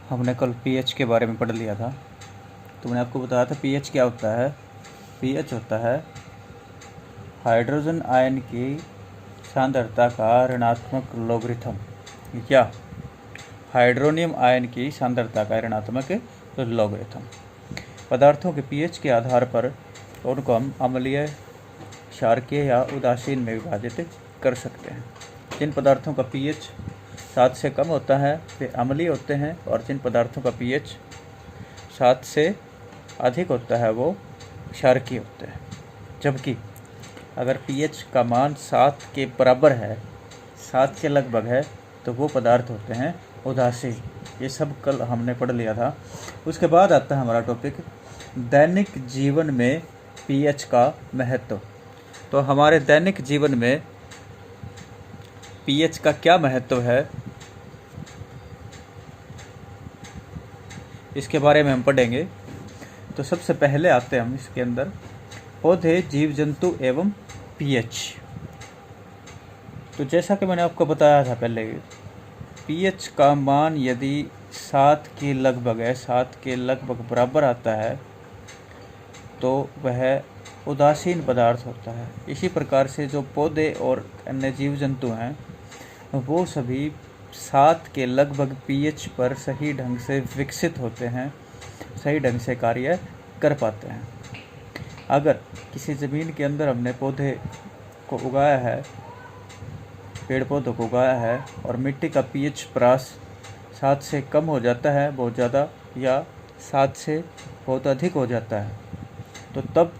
हमने कल पीएच के बारे में पढ़ लिया था। तो मैंने आपको बताया था पीएच क्या होता है। पीएच होता है हाइड्रोजन आयन की सांद्रता का ऋणात्मक लोगरिथम या हाइड्रोनियम आयन की सांद्रता का ऋणात्मक लोगरिथम। पदार्थों के पीएच के आधार पर उनको हम अम्लीय, क्षारकीय या उदासीन में विभाजित कर सकते हैं। जिन पदार्थों का पीएच 7 से कम होता है वे अम्लीय होते हैं, और जिन पदार्थों का पीएच 7 से अधिक होता है वो क्षारकीय होते हैं। जबकि अगर पीएच का मान 7 के बराबर है, 7 के लगभग है, तो वो पदार्थ होते हैं उदासीन। ये सब कल हमने पढ़ लिया था। उसके बाद आता है हमारा टॉपिक दैनिक जीवन में पीएच का महत्व। तो हमारे दैनिक जीवन में पीएच का क्या महत्व है, इसके बारे में हम पढ़ेंगे। तो सबसे पहले आते हैं हम इसके अंदर पौधे, जीव जंतु एवं पीएच। तो जैसा कि मैंने आपको बताया था पहले, पीएच का मान यदि 7 के लगभग है, 7 के लगभग बराबर आता है, तो वह उदासीन पदार्थ होता है। इसी प्रकार से जो पौधे और अन्य जीव जंतु हैं वो सभी 7 के लगभग पीएच पर सही ढंग से विकसित होते हैं, सही ढंग से कार्य कर पाते हैं। अगर किसी ज़मीन के अंदर हमने पौधे को उगाया है, पेड़ पौधों को उगाया है, और मिट्टी का पीएच प्रास 7 से कम हो जाता है बहुत ज़्यादा, या 7 से बहुत अधिक हो जाता है, तो तब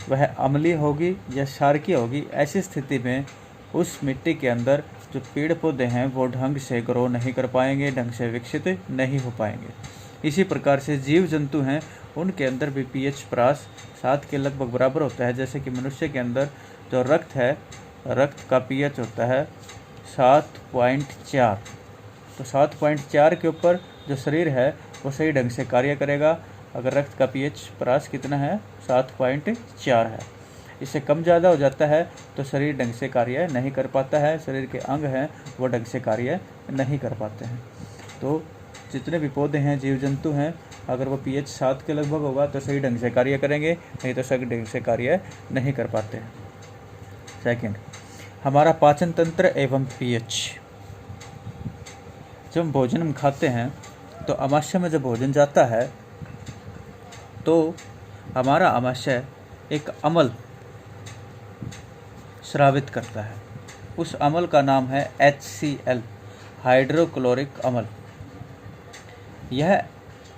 वह अम्लीय होगी या क्षारकीय होगी। ऐसी स्थिति में उस मिट्टी के अंदर जो पेड़ पौधे हैं वो ढंग से ग्रो नहीं कर पाएंगे, ढंग से विकसित नहीं हो पाएंगे। इसी प्रकार से जीव जंतु हैं, उनके अंदर भी पीएच प्रास 7 के लगभग बराबर होता है। जैसे कि मनुष्य के अंदर जो रक्त है, रक्त का पीएच होता है 7.4। तो 7.4 के ऊपर जो शरीर है वो सही ढंग से कार्य करेगा। अगर रक्त का पीएच प्रास कितना है, 7.4 है। इससे कम ज़्यादा हो जाता है तो शरीर ढंग से कार्य नहीं कर पाता है, शरीर के अंग हैं वो ढंग से कार्य नहीं कर पाते हैं। तो जितने भी पौधे हैं, जीव जंतु हैं, अगर वो पीएच 7 के लगभग होगा तो सही ढंग से कार्य करेंगे, नहीं तो सही ढंग से कार्य नहीं कर पाते हैं। सेकंड, हमारा पाचन तंत्र एवं पीएच। जब हम भोजन हम खाते हैं तो आमाशय में जब भोजन जाता है तो हमारा आमाशय एक अम्ल स्रावित करता है। उस अम्ल का नाम है HCl, हाइड्रोक्लोरिक अम्ल। यह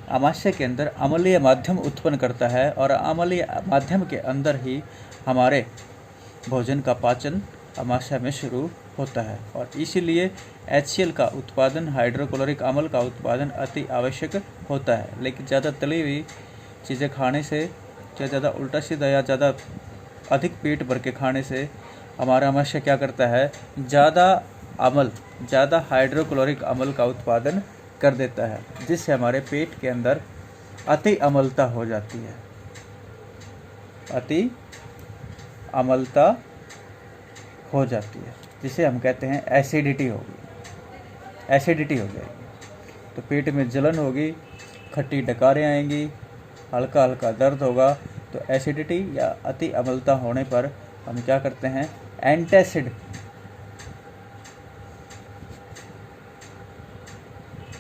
आमाशय के अंदर अम्लीय माध्यम उत्पन्न करता है, और अम्लीय माध्यम के अंदर ही हमारे भोजन का पाचन आमाशय में शुरू होता है। और इसीलिए HCl का उत्पादन, हाइड्रोक्लोरिक अम्ल का उत्पादन अति आवश्यक होता है। लेकिन ज़्यादा तली हुई चीज़ें खाने से, या ज़्यादा उल्टा सीधा या ज़्यादा अधिक पेट भर के खाने से हमारा आमाशय क्या करता है, ज़्यादा हाइड्रोक्लोरिक अम्ल का उत्पादन कर देता है, जिससे हमारे पेट के अंदर अति अम्लता हो जाती है। अति अम्लता हो जाती है, जिसे हम कहते हैं एसिडिटी होगी। एसिडिटी हो जाएगी तो पेट में जलन होगी, खट्टी डकारें आएंगी, हल्का हल्का दर्द होगा। तो एसिडिटी या अति अम्लता होने पर हम क्या करते हैं,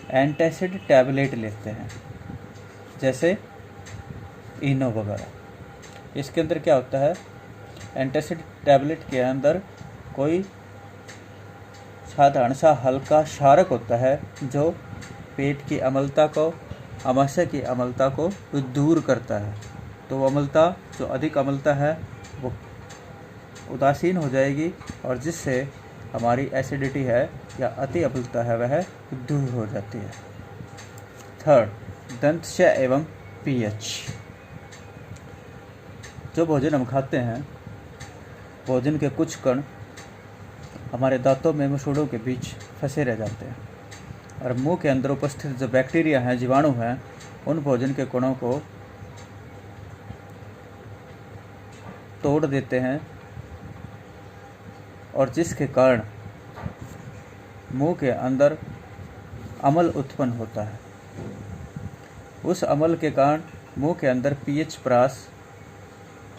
एंटासिड टैबलेट लेते हैं, जैसे इनो वगैरह। इसके अंदर क्या होता है, एंटासिड टैबलेट के अंदर कोई साधारण सा हल्का क्षारक होता है जो पेट की अम्लता को, आमाशय की अम्लता को दूर करता है। तो वो अम्लता, जो अधिक अम्लता है, वो उदासीन हो जाएगी, और जिससे हमारी एसिडिटी है या अति अम्लता है वह दूर हो जाती है। थर्ड, दंतशय एवं पीएच। जो भोजन हम खाते हैं, भोजन के कुछ कण हमारे दांतों में, मसूड़ों के बीच फंसे रह जाते हैं, और मुंह के अंदर उपस्थित जो बैक्टीरिया हैं, जीवाणु हैं, उन भोजन के कणों को तोड़ देते हैं, और जिसके कारण मुंह के अंदर अम्ल उत्पन्न होता है। उस अम्ल के कारण मुंह के अंदर पीएच परास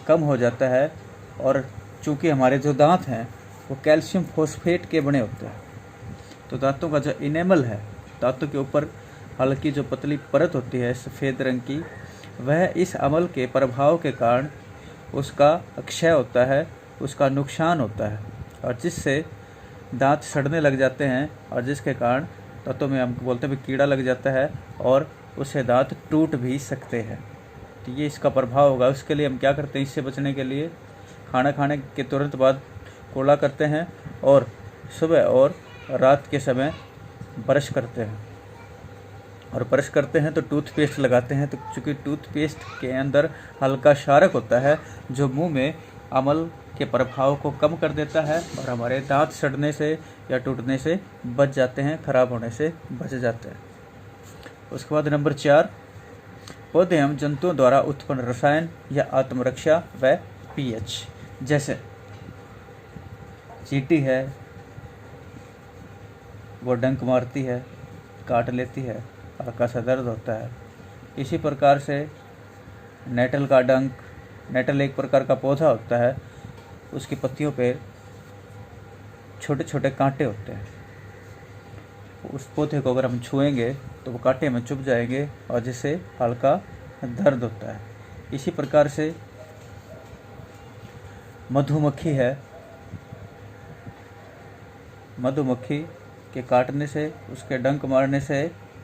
कम हो जाता है, और चूँकि हमारे जो दांत हैं वो कैल्शियम फॉस्फेट के बने होते हैं, तो दांतों का जो इनेमल है, दांतों के ऊपर हल्की जो पतली परत होती है सफ़ेद रंग की, वह इस अम्ल के प्रभाव के कारण उसका क्षय होता है, उसका नुकसान होता है, और जिससे दांत सड़ने लग जाते हैं, और जिसके कारण दांतों में हम बोलते हैं कीड़ा लग जाता है और उससे दांत टूट भी सकते हैं। तो ये इसका प्रभाव होगा। उसके लिए हम क्या करते हैं, इससे बचने के लिए खाना खाने के तुरंत बाद कुल्ला करते हैं, और सुबह और रात के समय ब्रश करते हैं, और ब्रश करते हैं तो टूथपेस्ट लगाते हैं। तो चूँकि टूथपेस्ट के अंदर हल्का क्षारक होता है जो मुंह में अम्ल के प्रभाव को कम कर देता है, और हमारे दांत सड़ने से या टूटने से बच जाते हैं, खराब होने से बच जाते हैं। उसके बाद नंबर 4, पौधे एवं जंतुओं द्वारा उत्पन्न रसायन या आत्मरक्षा व पीएच। जैसे चींटी है, वो डंक मारती है, काट लेती है, हल्का सा दर्द होता है। इसी प्रकार से नेटल का डंक, नेटल एक प्रकार का पौधा होता है, उसकी पत्तियों पे छोटे छोटे कांटे होते हैं। उस पौधे को अगर हम छुएंगे तो वो कांटे में चुभ जाएंगे, और जिससे हल्का दर्द होता है। इसी प्रकार से मधुमक्खी है, मधुमक्खी के काटने से, उसके डंक मारने से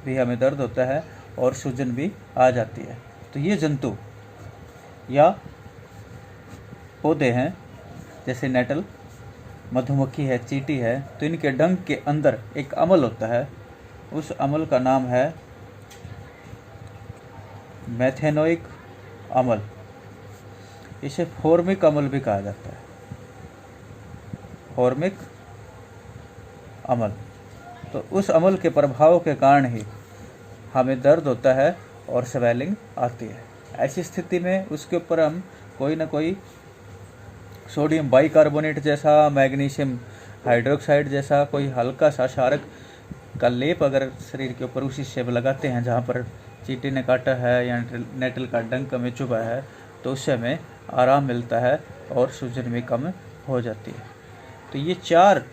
भी हमें दर्द होता है और सूजन भी आ जाती है। तो ये जंतु या पौधे हैं जैसे नेटल, मधुमक्खी है, चींटी है, तो इनके डंक के अंदर एक अम्ल होता है। उस अम्ल का नाम है मेथेनोइक अम्ल। इसे फॉर्मिक अम्ल भी कहा जाता है, फॉर्मिक अम्ल। तो उस अम्ल के प्रभाव के कारण ही हमें दर्द होता है और स्वेलिंग आती है। ऐसी स्थिति में उसके ऊपर हम कोई ना कोई सोडियम बाइकार्बोनेट जैसा, मैग्नीशियम हाइड्रोक्साइड जैसा कोई हल्का सा क्षारक का लेप अगर शरीर के ऊपर उसी से लगाते हैं जहाँ पर चींटी ने काटा है या नेटल का डंक में चुभा है, तो उससे हमें आराम मिलता है और सूजन भी कम हो जाती है। तो ये 4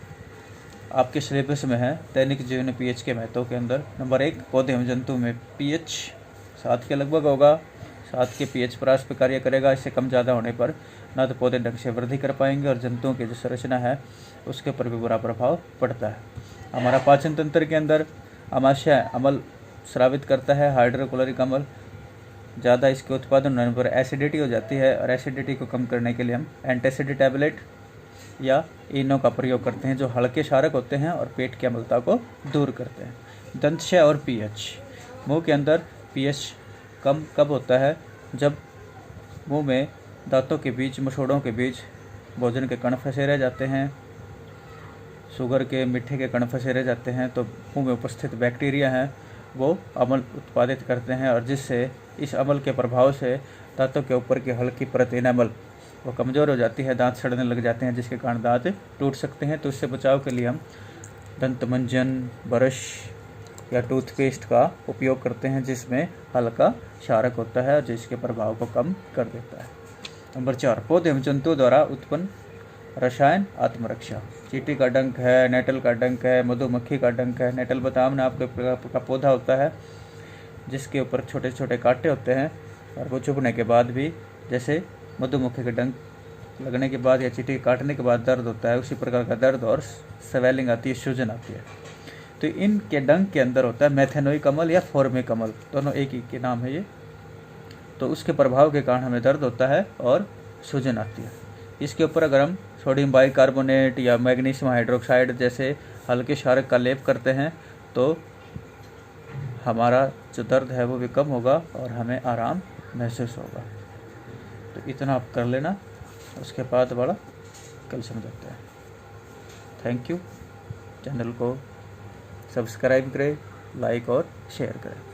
आपके सिलेबस में है दैनिक जीवन में पीएच के महत्व के अंदर। नंबर 1, पौधे एवं जंतु में पीएच 7 के लगभग होगा। 7 के पीएच परास पर कार्य करेगा। इससे कम ज़्यादा होने पर ना तो पौधे ढंग से वृद्धि कर पाएंगे, और जंतुओं की जो संरचना है उसके ऊपर भी बुरा प्रभाव पड़ता है। हमारा पाचन तंत्र के अंदर आमाशय अम्ल स्रावित करता है, हाइड्रोक्लोरिक अम्ल। ज़्यादा इसके उत्पादन होने पर एसिडिटी हो जाती है, और एसिडिटी को कम करने के लिए हम एंटासिड टैबलेट या इनो का प्रयोग करते हैं, जो हल्के क्षारक होते हैं और पेट की अम्लता को दूर करते हैं। दंतशय और पीएच। मुंह के अंदर पीएच कम कब होता है, जब मुंह में दांतों के बीच, मसोड़ों के बीच भोजन के कण फंसे रह जाते हैं, शुगर के, मीठे के कण फंसे रह जाते हैं, तो मुंह में उपस्थित बैक्टीरिया हैं वो अम्ल उत्पादित करते हैं, और जिससे इस अम्ल के प्रभाव से दांतों के ऊपर की हल्की परत इनेमल वो कमज़ोर हो जाती है, दांत सड़ने लग जाते हैं, जिसके कारण दांत टूट सकते हैं। तो इससे बचाव के लिए हम दंत मंजन, ब्रश या टूथपेस्ट का उपयोग करते हैं, जिसमें हल्का क्षारक होता है, जिसके प्रभाव को कम कर देता है। नंबर 4, पौधे एवं जंतुओं द्वारा उत्पन्न रसायन आत्मरक्षा। चींटी का डंक है, नेटल का डंक है, मधुमक्खी का डंक है। नेटल बताम नाम का पौधा होता है जिसके ऊपर छोटे छोटे कांटे होते हैं, और वो चुभने के बाद भी, जैसे मधुमक्खी के डंक लगने के बाद या चींटी काटने के बाद दर्द होता है, उसी प्रकार का दर्द और स्वेलिंग आती है, सूजन आती है। तो इनके डंक के अंदर होता है मेथेनोइक अम्ल या फॉर्मिक अम्ल, दोनों एक ही के नाम है ये। तो उसके प्रभाव के कारण हमें दर्द होता है और सूजन आती है। इसके ऊपर अगर हम सोडियम बाइकार्बोनेट या मैग्नीशियम हाइड्रोक्साइड जैसे हल्के क्षारक का लेप करते हैं, तो हमारा जो दर्द है वो भी कम होगा और हमें आराम महसूस होगा। तो इतना आप कर लेना, उसके बाद बड़ा कल समझाते हैं। Thank you. चैनल को सब्सक्राइब करें, लाइक और शेयर करें।